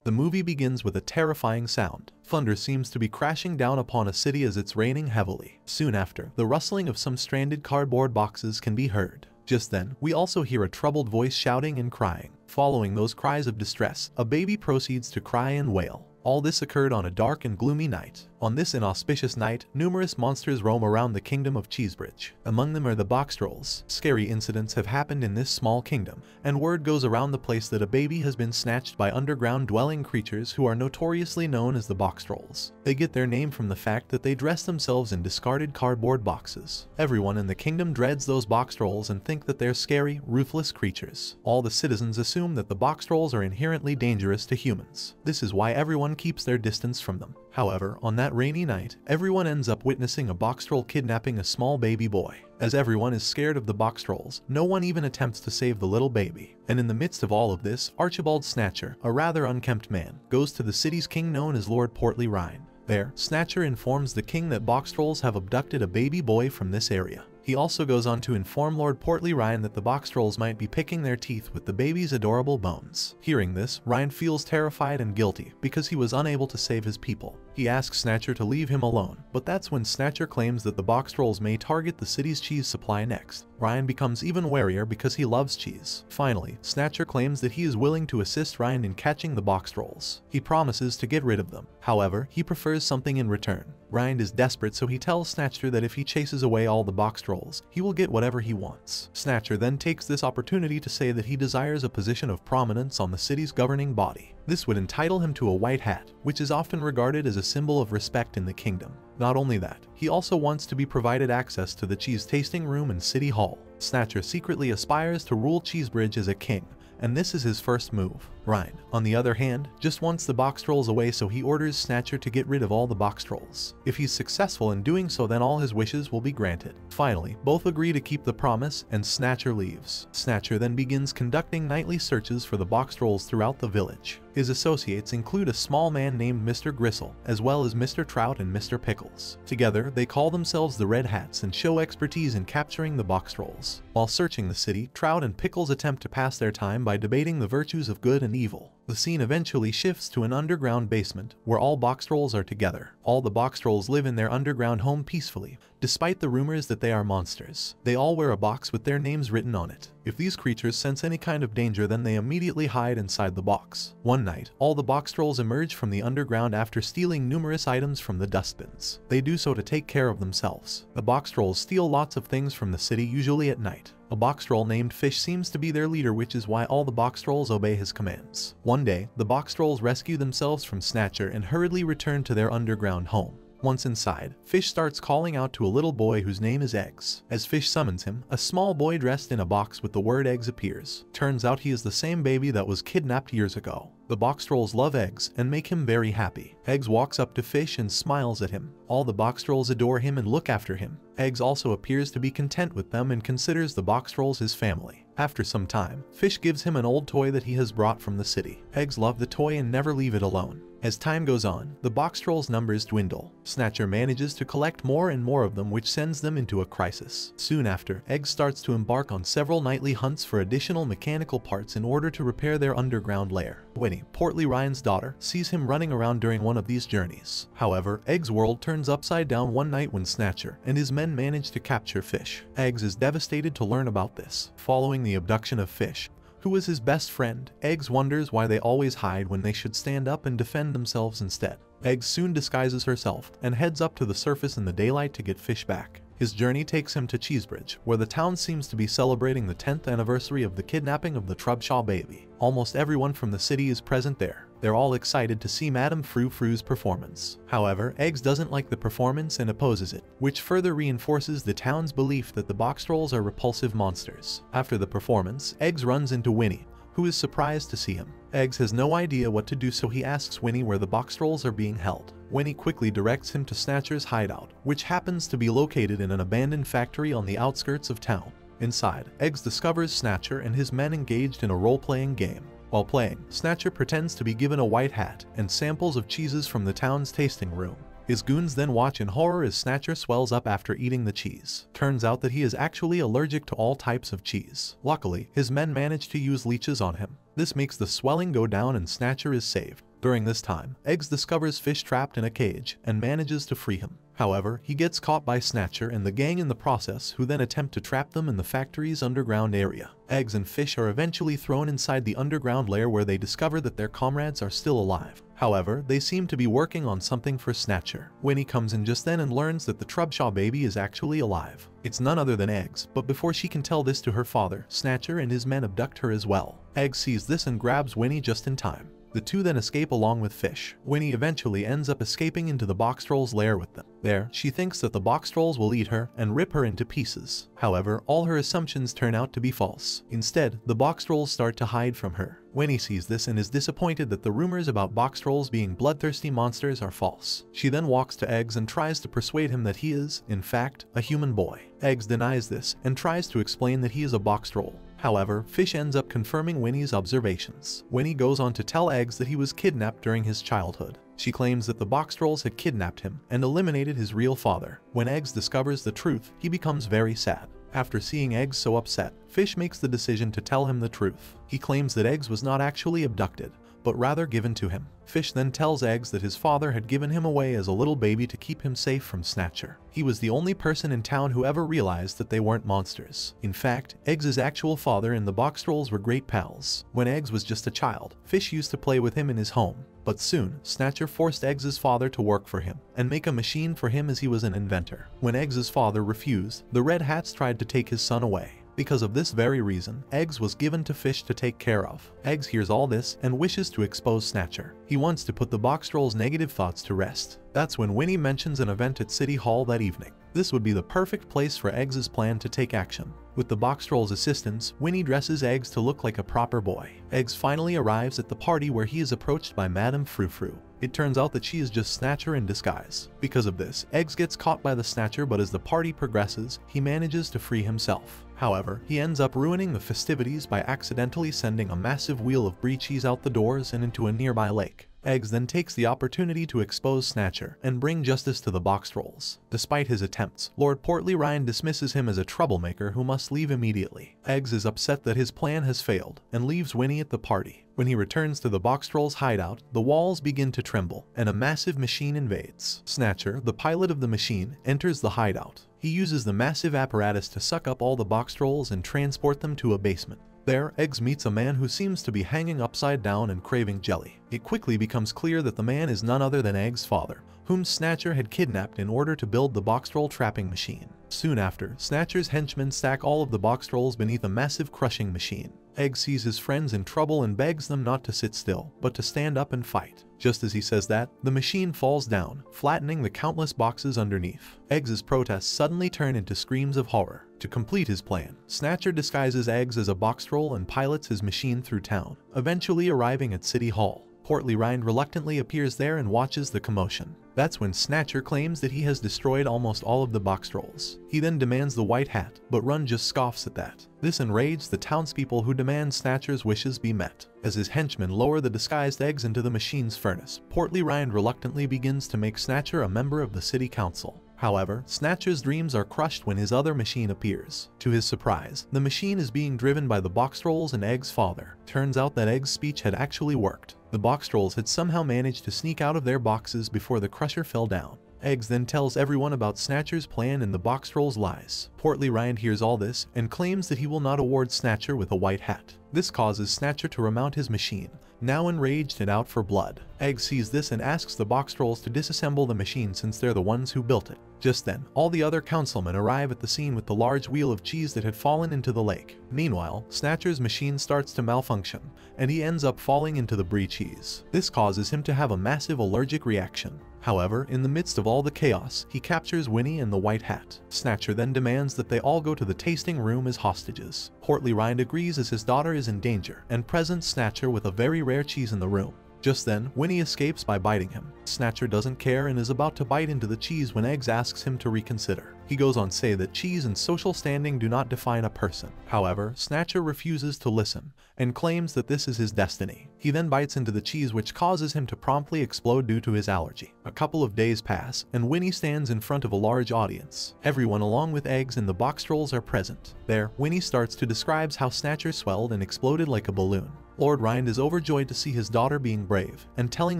The movie begins with a terrifying sound. Thunder seems to be crashing down upon a city as it's raining heavily. Soon after, the rustling of some stranded cardboard boxes can be heard. Just then, we also hear a troubled voice shouting and crying. Following those cries of distress, a baby proceeds to cry and wail. All this occurred on a dark and gloomy night. On this inauspicious night, numerous monsters roam around the kingdom of Cheesebridge. Among them are the box trolls. Scary incidents have happened in this small kingdom, and word goes around the place that a baby has been snatched by underground dwelling creatures who are notoriously known as the box trolls. They get their name from the fact that they dress themselves in discarded cardboard boxes. Everyone in the kingdom dreads those box trolls and think that they're scary, ruthless creatures. All the citizens assume that the box trolls are inherently dangerous to humans. This is why everyone keeps their distance from them. However, on that rainy night, everyone ends up witnessing a box troll kidnapping a small baby boy. As everyone is scared of the box trolls, no one even attempts to save the little baby. And in the midst of all of this, Archibald Snatcher, a rather unkempt man, goes to the city's king known as Lord Portly Rhine. There, Snatcher informs the king that box trolls have abducted a baby boy from this area. He also goes on to inform Lord Portly Rhine that the box trolls might be picking their teeth with the baby's adorable bones. Hearing this, Rhine feels terrified and guilty because he was unable to save his people. He asks Snatcher to leave him alone, but that's when Snatcher claims that the box trolls may target the city's cheese supply next. Rhine becomes even warier because he loves cheese. Finally, Snatcher claims that he is willing to assist Rhine in catching the box trolls. He promises to get rid of them. However, he prefers something in return. Rhine is desperate, so he tells Snatcher that if he chases away all the box trolls, he will get whatever he wants. Snatcher then takes this opportunity to say that he desires a position of prominence on the city's governing body. This would entitle him to a white hat, which is often regarded as a symbol of respect in the kingdom. Not only that, he also wants to be provided access to the cheese tasting room in City Hall. Snatcher secretly aspires to rule Cheesebridge as a king, and this is his first move. Rhine, on the other hand, just wants the box trolls away, so he orders Snatcher to get rid of all the box trolls. If he's successful in doing so, then all his wishes will be granted. Finally, both agree to keep the promise, and Snatcher leaves. Snatcher then begins conducting nightly searches for the box trolls throughout the village. His associates include a small man named Mr. Gristle, as well as Mr. Trout and Mr. Pickles. Together, they call themselves the Red Hats and show expertise in capturing the box trolls. While searching the city, Trout and Pickles attempt to pass their time by debating the virtues of good and evil. The scene eventually shifts to an underground basement, where all box trolls are together. All the box trolls live in their underground home peacefully, despite the rumors that they are monsters. They all wear a box with their names written on it. If these creatures sense any kind of danger, then they immediately hide inside the box. One night, all the box trolls emerge from the underground after stealing numerous items from the dustbins. They do so to take care of themselves. The box trolls steal lots of things from the city, usually at night. A box troll named Fish seems to be their leader, which is why all the box trolls obey his commands. One day, the box trolls rescue themselves from Snatcher and hurriedly return to their underground home. Once inside, Fish starts calling out to a little boy whose name is Eggs. As Fish summons him, a small boy dressed in a box with the word Eggs appears. Turns out he is the same baby that was kidnapped years ago. The box trolls love Eggs and make him very happy. Eggs walks up to Fish and smiles at him. All the box trolls adore him and look after him. Eggs also appears to be content with them and considers the box trolls his family. After some time, Fish gives him an old toy that he has brought from the city. Eggs love the toy and never leave it alone. As time goes on, the box trolls' numbers dwindle. Snatcher manages to collect more and more of them, which sends them into a crisis. Soon after, Eggs starts to embark on several nightly hunts for additional mechanical parts in order to repair their underground lair. Winnie, Portly Rhine's daughter, sees him running around during one of these journeys. However, Eggs' world turns upside down one night when Snatcher and his men manage to capture Fish. Eggs is devastated to learn about this. Following the abduction of Fish, who is his best friend, Eggs wonders why they always hide when they should stand up and defend themselves instead. Eggs soon disguises herself and heads up to the surface in the daylight to get Fish back. His journey takes him to Cheesebridge, where the town seems to be celebrating the 10th anniversary of the kidnapping of the Trubshaw baby. Almost everyone from the city is present there. They're all excited to see Madame Frou Frou's performance. However, Eggs doesn't like the performance and opposes it, which further reinforces the town's belief that the box trolls are repulsive monsters. After the performance, Eggs runs into Winnie, who is surprised to see him. Eggs has no idea what to do, so he asks Winnie where the box trolls are being held. Winnie quickly directs him to Snatcher's hideout, which happens to be located in an abandoned factory on the outskirts of town. Inside, Eggs discovers Snatcher and his men engaged in a role-playing game. While playing, Snatcher pretends to be given a white hat and samples of cheeses from the town's tasting room. His goons then watch in horror as Snatcher swells up after eating the cheese. Turns out that he is actually allergic to all types of cheese. Luckily, his men manage to use leeches on him. This makes the swelling go down and Snatcher is saved. During this time, Eggs discovers Fish trapped in a cage and manages to free him. However, he gets caught by Snatcher and the gang in the process, who then attempt to trap them in the factory's underground area. Eggs and Fish are eventually thrown inside the underground lair, where they discover that their comrades are still alive. However, they seem to be working on something for Snatcher. Winnie comes in just then and learns that the Trubshaw baby is actually alive. It's none other than Eggs, but before she can tell this to her father, Snatcher and his men abduct her as well. Eggs sees this and grabs Winnie just in time. The two then escape along with Fish. Winnie eventually ends up escaping into the box trolls' lair with them. There, she thinks that the box trolls will eat her and rip her into pieces. However, all her assumptions turn out to be false. Instead, the box trolls start to hide from her. Winnie sees this and is disappointed that the rumors about box trolls being bloodthirsty monsters are false. She then walks to Eggs and tries to persuade him that he is, in fact, a human boy. Eggs denies this and tries to explain that he is a box troll. However, Fish ends up confirming Winnie's observations. Winnie goes on to tell Eggs that he was kidnapped during his childhood. She claims that the box trolls had kidnapped him and eliminated his real father. When Eggs discovers the truth, he becomes very sad. After seeing Eggs so upset, Fish makes the decision to tell him the truth. He claims that Eggs was not actually abducted, but rather given to him. Fish then tells Eggs that his father had given him away as a little baby to keep him safe from Snatcher. He was the only person in town who ever realized that they weren't monsters. In fact, Eggs' actual father and the box trolls were great pals. When Eggs was just a child, Fish used to play with him in his home. But soon, Snatcher forced Eggs' father to work for him and make a machine for him, as he was an inventor. When Eggs' father refused, the Red Hats tried to take his son away. Because of this very reason, Eggs was given to Fish to take care of. Eggs hears all this and wishes to expose Snatcher. He wants to put the box trolls' negative thoughts to rest. That's when Winnie mentions an event at City Hall that evening. This would be the perfect place for Eggs' plan to take action. With the box trolls' assistance, Winnie dresses Eggs to look like a proper boy. Eggs finally arrives at the party, where he is approached by Madame Frou Frou. It turns out that she is just Snatcher in disguise. Because of this, Eggs gets caught by the Snatcher, but as the party progresses, he manages to free himself. However, he ends up ruining the festivities by accidentally sending a massive wheel of brie cheese out the doors and into a nearby lake. Eggs then takes the opportunity to expose Snatcher and bring justice to the box trolls. Despite his attempts, Lord Portly Ryan dismisses him as a troublemaker who must leave immediately. Eggs is upset that his plan has failed and leaves Winnie at the party. When he returns to the box trolls' hideout, the walls begin to tremble and a massive machine invades. Snatcher, the pilot of the machine, enters the hideout. He uses the massive apparatus to suck up all the box trolls and transport them to a basement. There, Eggs meets a man who seems to be hanging upside down and craving jelly. It quickly becomes clear that the man is none other than Eggs' father, whom Snatcher had kidnapped in order to build the box troll trapping machine. Soon after, Snatcher's henchmen stack all of the box trolls beneath a massive crushing machine. Eggs sees his friends in trouble and begs them not to sit still, but to stand up and fight. Just as he says that, the machine falls down, flattening the countless boxes underneath. Eggs' protests suddenly turn into screams of horror. To complete his plan, Snatcher disguises Eggs as a box troll and pilots his machine through town, eventually arriving at City Hall. Portly Rind reluctantly appears there and watches the commotion. That's when Snatcher claims that he has destroyed almost all of the box trolls. He then demands the white hat, but Run just scoffs at that. This enrages the townspeople, who demand Snatcher's wishes be met. As his henchmen lower the disguised Eggs into the machine's furnace, Portly Rind reluctantly begins to make Snatcher a member of the city council. However, Snatcher's dreams are crushed when his other machine appears. To his surprise, the machine is being driven by the box trolls and Eggs' father. Turns out that Eggs' speech had actually worked. The box trolls had somehow managed to sneak out of their boxes before the crusher fell down. Eggs then tells everyone about Snatcher's plan and the box trolls' lies. Portly Rind hears all this and claims that he will not award Snatcher with a white hat. This causes Snatcher to remount his machine, now enraged and out for blood. Eggs sees this and asks the box trolls to disassemble the machine, since they're the ones who built it. Just then, all the other councilmen arrive at the scene with the large wheel of cheese that had fallen into the lake. Meanwhile, Snatcher's machine starts to malfunction, and he ends up falling into the brie cheese. This causes him to have a massive allergic reaction. However, in the midst of all the chaos, he captures Winnie and the white hat. Snatcher then demands that they all go to the tasting room as hostages. Portly Rind agrees, as his daughter is in danger, and presents Snatcher with a very rare cheese in the room. Just then, Winnie escapes by biting him. Snatcher doesn't care and is about to bite into the cheese when Eggs asks him to reconsider. He goes on to say that cheese and social standing do not define a person. However, Snatcher refuses to listen and claims that this is his destiny. He then bites into the cheese, which causes him to promptly explode due to his allergy. A couple of days pass, and Winnie stands in front of a large audience. Everyone along with Eggs and the box trolls are present. There, Winnie starts to describe how Snatcher swelled and exploded like a balloon. Lord Rind is overjoyed to see his daughter being brave and telling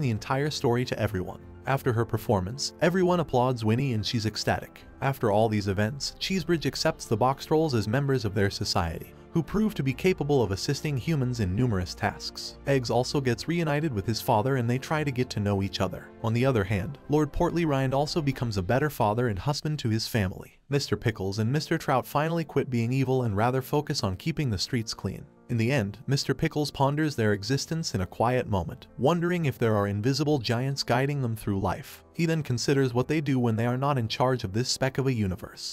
the entire story to everyone. After her performance, everyone applauds Winnie and she's ecstatic. After all these events, Cheesebridge accepts the box trolls as members of their society, who prove to be capable of assisting humans in numerous tasks. Eggs also gets reunited with his father and they try to get to know each other. On the other hand, Lord Portly Rind also becomes a better father and husband to his family. Mr. Pickles and Mr. Trout finally quit being evil and rather focus on keeping the streets clean. In the end, Mr. Pickles ponders their existence in a quiet moment, wondering if there are invisible giants guiding them through life. He then considers what they do when they are not in charge of this speck of a universe.